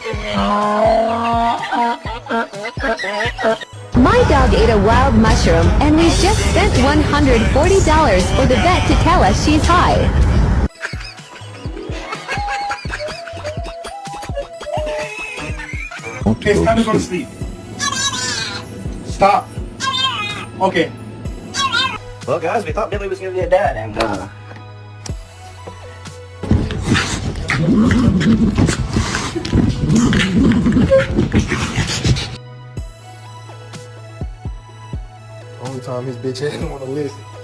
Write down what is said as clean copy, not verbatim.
My dog ate a wild mushroom, and we just spent $140 for the vet to tell us she's high. Okay, it's time to go to sleep. Stop. Okay. Well, guys, we thought Billy was gonna be a dad, and Only time his bitch ass want to listen.